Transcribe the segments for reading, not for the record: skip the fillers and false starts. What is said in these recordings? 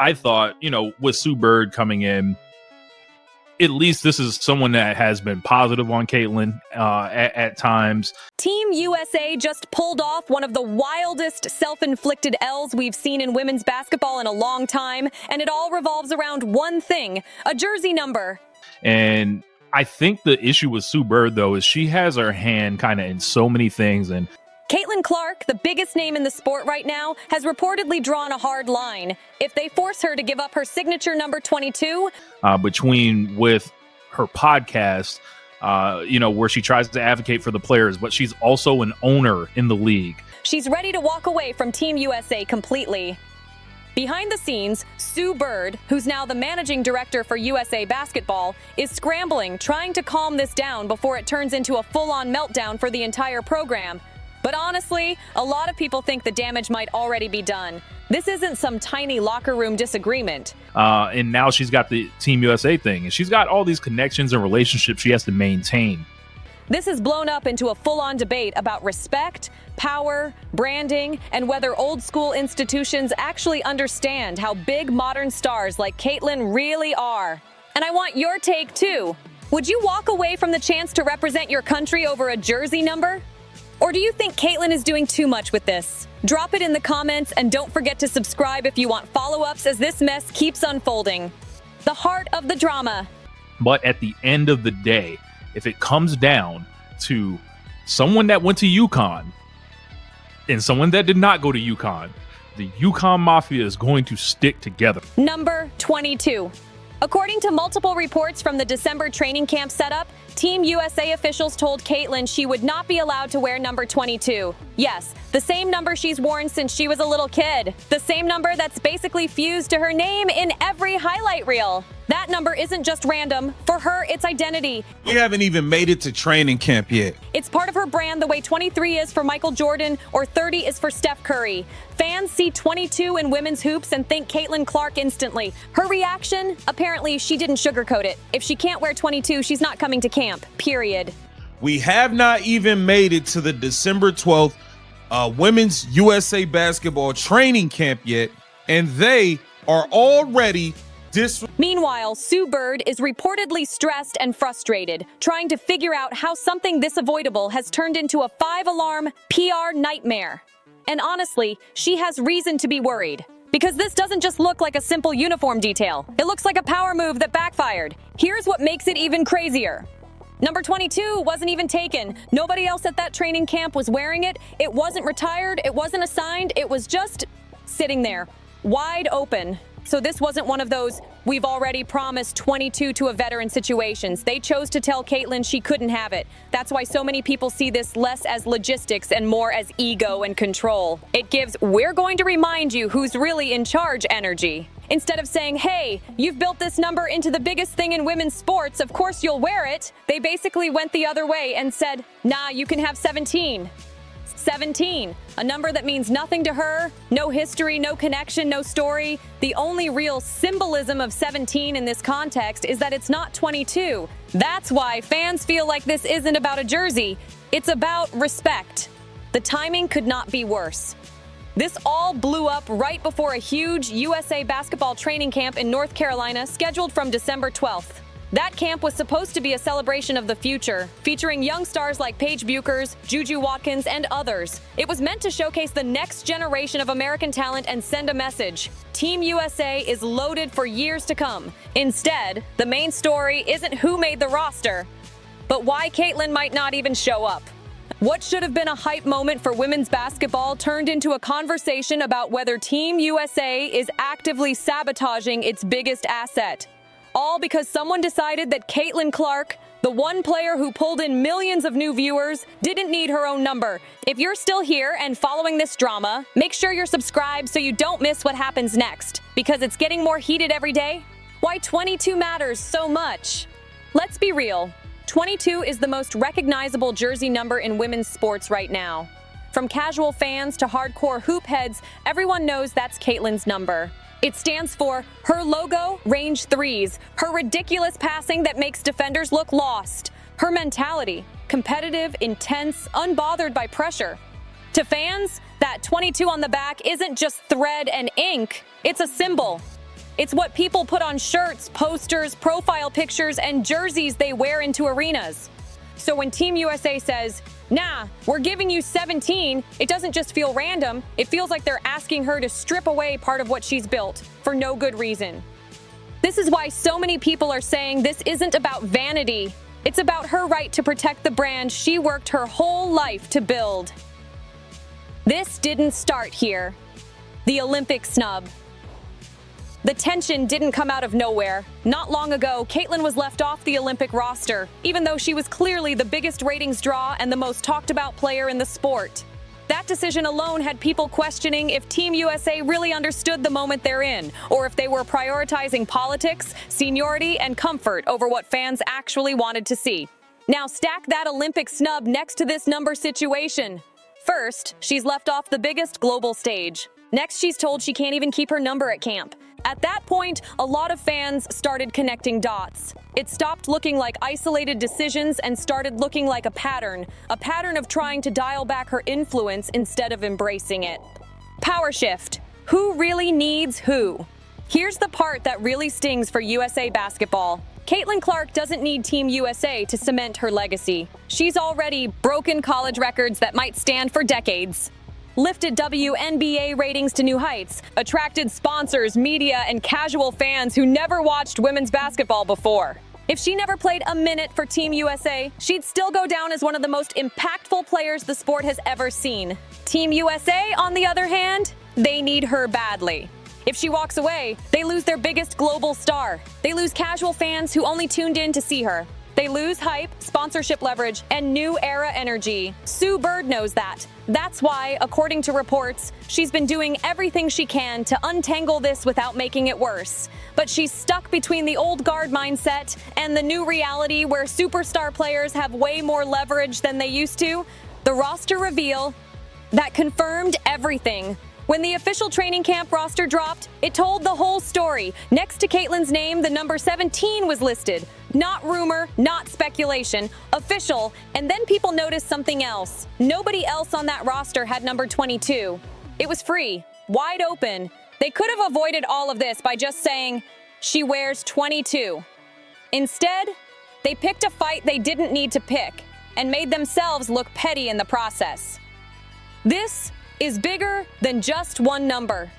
I thought, with Sue Bird coming in, at least this is someone that has been positive on Caitlin at times. Team USA just pulled off one of the wildest self-inflicted L's we've seen in women's basketball in a long time, and it all revolves around one thing, a jersey number. And I think the issue with Sue Bird, though, is she has her hand kind of in so many things. And Caitlin Clark, the biggest name in the sport right now, has reportedly drawn a hard line. If they force her to give up her signature number 22... between with her podcast, where she tries to advocate for the players, but she's also an owner in the league. She's ready to walk away from Team USA completely. Behind the scenes, Sue Bird, who's now the managing director for USA Basketball, is scrambling, trying to calm this down before it turns into a full-on meltdown for the entire program. But honestly, a lot of people think the damage might already be done. This isn't some tiny locker room disagreement. And now she's got the Team USA thing, and she's got all these connections and relationships she has to maintain. This has blown up into a full-on debate about respect, power, branding, and whether old-school institutions actually understand how big modern stars like Caitlin really are. And I want your take, too. Would you walk away from the chance to represent your country over a jersey number? Or do you think Caitlin is doing too much with this? Drop it in the comments, and don't forget to subscribe if you want follow-ups as this mess keeps unfolding. The heart of the drama. But at the end of the day, if it comes down to someone that went to UConn and someone that did not go to UConn, the UConn Mafia is going to stick together. Number 22. According to multiple reports from the December training camp setup, Team USA officials told Caitlin she would not be allowed to wear number 22. Yes, the same number she's worn since she was a little kid. The same number that's basically fused to her name in every highlight reel. That number isn't just random. For her, it's identity. We haven't even made it to training camp yet. It's part of her brand the way 23 is for Michael Jordan or 30 is for Steph Curry. Fans see 22 in women's hoops and think Caitlin Clark instantly. Her reaction? Apparently, she didn't sugarcoat it. If she can't wear 22, she's not coming to camp, period. We have not even made it to the December 12th Women's USA Basketball training camp yet, and they are already Meanwhile, Sue Bird is reportedly stressed and frustrated, trying to figure out how something this avoidable has turned into a 5-alarm PR nightmare. And honestly, she has reason to be worried. Because this doesn't just look like a simple uniform detail. It looks like a power move that backfired. Here's what makes it even crazier. Number 22 wasn't even taken. Nobody else at that training camp was wearing it. It wasn't retired. It wasn't assigned. It was just sitting there, wide open. So this wasn't one of those, we've already promised 22 to a veteran situations. They chose to tell Caitlin she couldn't have it. That's why so many people see this less as logistics and more as ego and control. It gives, we're going to remind you who's really in charge energy. Instead of saying, hey, you've built this number into the biggest thing in women's sports, of course you'll wear it. They basically went the other way and said, nah, you can have 17. 17, a number that means nothing to her, no history, no connection, no story. The only real symbolism of 17 in this context is that it's not 22. That's why fans feel like this isn't about a jersey, it's about respect. The timing could not be worse. This all blew up right before a huge USA basketball training camp in North Carolina scheduled from December 12th. That camp was supposed to be a celebration of the future, featuring young stars like Paige Buchers, Juju Watkins, and others. It was meant to showcase the next generation of American talent and send a message. Team USA is loaded for years to come. Instead, the main story isn't who made the roster, but why Caitlin might not even show up. What should have been a hype moment for women's basketball turned into a conversation about whether Team USA is actively sabotaging its biggest asset. All because someone decided that Caitlin Clark, the one player who pulled in millions of new viewers, didn't need her own number. If you're still here and following this drama, make sure you're subscribed so you don't miss what happens next, because it's getting more heated every day. Why 22 matters so much? Let's be real. 22 is the most recognizable jersey number in women's sports right now. From casual fans to hardcore hoop heads, everyone knows that's Caitlin's number. It stands for her logo, range threes, her ridiculous passing that makes defenders look lost, her mentality, competitive, intense, unbothered by pressure. To fans, that 22 on the back isn't just thread and ink, it's a symbol. It's what people put on shirts, posters, profile pictures, and jerseys they wear into arenas. So when Team USA says, "Nah, we're giving you 17, it doesn't just feel random, it feels like they're asking her to strip away part of what she's built for no good reason. This is why so many people are saying this isn't about vanity. It's about her right to protect the brand she worked her whole life to build." This didn't start here. The Olympic snub. The tension didn't come out of nowhere. Not long ago, Caitlin was left off the Olympic roster, even though she was clearly the biggest ratings draw and the most talked about player in the sport. That decision alone had people questioning if Team USA really understood the moment they're in, or if they were prioritizing politics, seniority, and comfort over what fans actually wanted to see. Now stack that Olympic snub next to this number situation. First, she's left off the biggest global stage. Next, she's told she can't even keep her number at camp. At that point, a lot of fans started connecting dots. It stopped looking like isolated decisions and started looking like a pattern of trying to dial back her influence instead of embracing it. Power shift. Who really needs who? Here's the part that really stings for USA basketball. Caitlin Clark doesn't need Team USA to cement her legacy. She's already broken college records that might stand for decades, lifted WNBA ratings to new heights, attracted sponsors, media, and casual fans who never watched women's basketball before. If she never played a minute for Team USA, she'd still go down as one of the most impactful players the sport has ever seen. Team USA, on the other hand, they need her badly. If she walks away, they lose their biggest global star. They lose casual fans who only tuned in to see her. They lose hype, sponsorship leverage, and new era energy. Sue Bird knows that. That's why, according to reports, she's been doing everything she can to untangle this without making it worse. But she's stuck between the old guard mindset and the new reality where superstar players have way more leverage than they used to. The roster reveal that confirmed everything. When the official training camp roster dropped, it told the whole story. Next to Caitlin's name, the number 17 was listed. Not rumor, not speculation, official, and then people noticed something else. Nobody else on that roster had number 22. It was free, wide open. They could have avoided all of this by just saying, "She wears 22. Instead, they picked a fight they didn't need to pick and made themselves look petty in the process. This is bigger than just one number.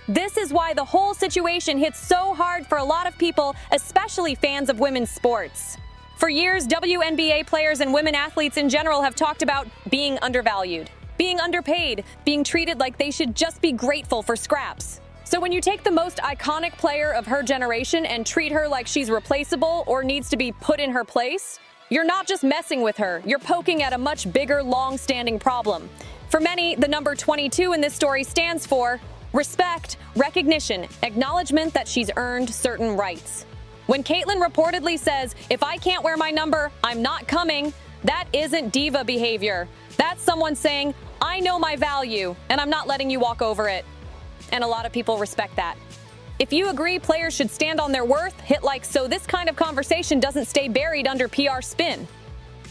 This is why the whole situation hits so hard for a lot of people, especially fans of women's sports. For years, WNBA players and women athletes in general have talked about being undervalued, being underpaid, being treated like they should just be grateful for scraps. So when you take the most iconic player of her generation and treat her like she's replaceable or needs to be put in her place, you're not just messing with her, you're poking at a much bigger, long-standing problem. For many, the number 22 in this story stands for respect, recognition, acknowledgement that she's earned certain rights. When Caitlin reportedly says, "If I can't wear my number, I'm not coming," that isn't diva behavior. That's someone saying, "I know my value, and I'm not letting you walk over it." And a lot of people respect that. If you agree players should stand on their worth, hit like so this kind of conversation doesn't stay buried under PR spin.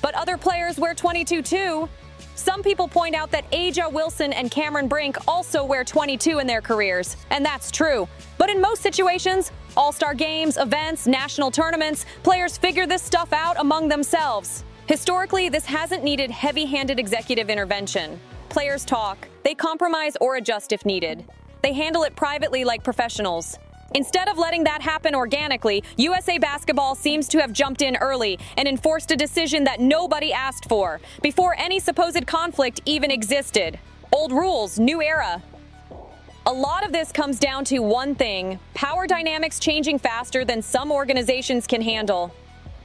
But other players wear 22 too. Some people point out that Aja Wilson and Cameron Brink also wear 22 in their careers, and that's true. But in most situations, all-star games, events, national tournaments, players figure this stuff out among themselves. Historically, this hasn't needed heavy-handed executive intervention. Players talk, they compromise or adjust if needed. They handle it privately like professionals. Instead of letting that happen organically, USA Basketball seems to have jumped in early and enforced a decision that nobody asked for, before any supposed conflict even existed. Old rules, new era. A lot of this comes down to one thing: power dynamics changing faster than some organizations can handle.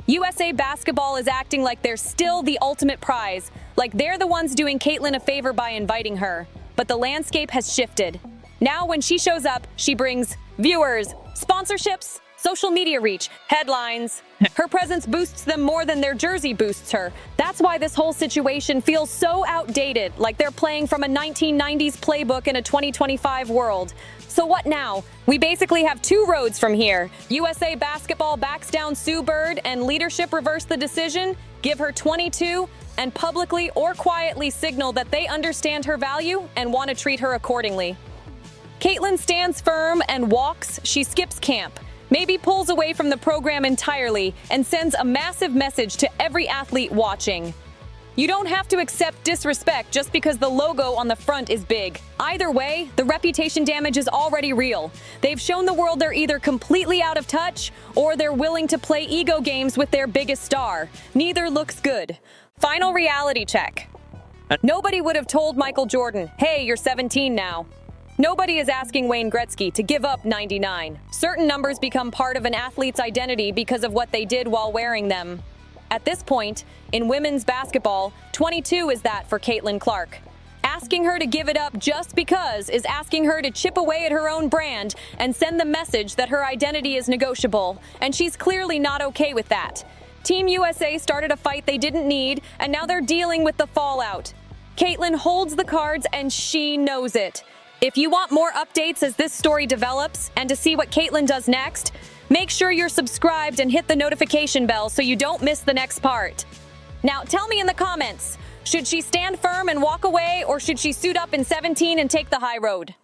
USA Basketball is acting like they're still the ultimate prize, like they're the ones doing Caitlin a favor by inviting her. But the landscape has shifted. Now when she shows up, she brings viewers, sponsorships, social media reach, headlines. Her presence boosts them more than their jersey boosts her. That's why this whole situation feels so outdated, like they're playing from a 1990s playbook in a 2025 world. So what now? We basically have two roads from here. USA Basketball backs down Sue Bird and leadership reverse the decision, give her 22, and publicly or quietly signal that they understand her value and want to treat her accordingly. Caitlin stands firm and walks, she skips camp, maybe pulls away from the program entirely, and sends a massive message to every athlete watching. You don't have to accept disrespect just because the logo on the front is big. Either way, the reputation damage is already real. They've shown the world they're either completely out of touch or they're willing to play ego games with their biggest star. Neither looks good. Final reality check. Nobody would have told Michael Jordan, hey, you're 17 now. Nobody is asking Wayne Gretzky to give up 99. Certain numbers become part of an athlete's identity because of what they did while wearing them. At this point, in women's basketball, 22 is that for Caitlin Clark. Asking her to give it up just because is asking her to chip away at her own brand and send the message that her identity is negotiable, and she's clearly not okay with that. Team USA started a fight they didn't need, and now they're dealing with the fallout. Caitlin holds the cards, and she knows it. If you want more updates as this story develops and to see what Caitlin does next, make sure you're subscribed and hit the notification bell so you don't miss the next part. Now, tell me in the comments, should she stand firm and walk away, or should she suit up in 17 and take the high road?